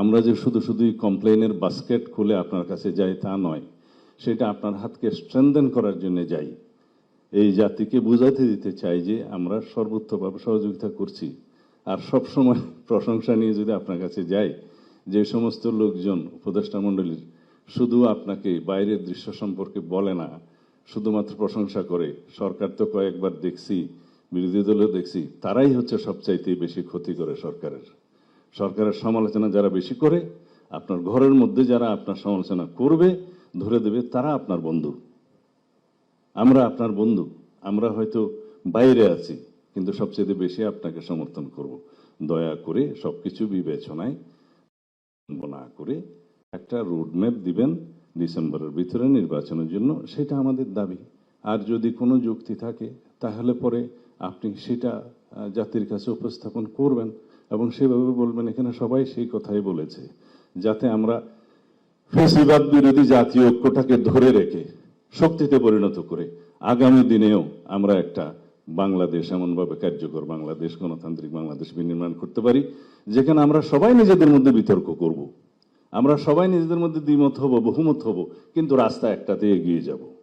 আমরা যে শুধু শুধুই কমপ্লেনের বাস্কেট খুলে আপনার কাছে যাই তা নয়, সেটা আপনার হাতকে স্ট্রেনদেন করার জন্য যাই। এই জাতিকে বুঝাতে দিতে চাই যে আমরা সর্বোচ্চভাবে সহযোগিতা করছি। আর সব সময় প্রশংসা নিয়ে যদি আপনার কাছে যাই, যে সমস্ত লোকজন উপদেষ্টা মণ্ডলীর শুধু আপনাকে বাইরের দৃশ্য সম্পর্কে বলে না, শুধুমাত্র প্রশংসা করে, সরকার তো কয়েকবার দেখছি, বিরোধী দলও দেখছি, তারাই হচ্ছে সবচাইতে বেশি ক্ষতি করে সরকারের। সরকারের সমালোচনা যারা বেশি করে, আপনার ঘরের মধ্যে যারা আপনার সমালোচনা করবে, ধরে দেবে, তারা আপনার বন্ধু। আমরা আপনার বন্ধু। আমরা হয়তো বাইরে আছি, কিন্তু সবচেয়ে বেশি আপনাকে সমর্থন করব। দয়া করে সবকিছু বিবেচনায় না করে একটা রোডম্যাপ দিবেন ডিসেম্বরের ভিতরে নির্বাচনের জন্য, সেটা আমাদের দাবি। আর যদি কোনো যুক্তি থাকে তাহলে পরে আপনি সেটা জাতির কাছে উপস্থাপন করবেন এবং সেভাবে বলবেন। এখানে সবাই সেই কথাই বলেছে, যাতে আমরা ফ্যাসিবাদ বিরোধী জাতীয় ঐক্যটাকে ধরে রেখে শক্তিতে পরিণত করে আগামী দিনেও আমরা একটা বাংলাদেশ, এমনভাবে কার্যকর বাংলাদেশ, গণতান্ত্রিক বাংলাদেশ বিনির্মাণ করতে পারি, যেখানে আমরা সবাই নিজেদের মধ্যে বিতর্ক করব, আমরা সবাই নিজেদের মধ্যে দ্বিমত হব, বহুমত হব, কিন্তু রাস্তা একটাতে এগিয়ে যাব।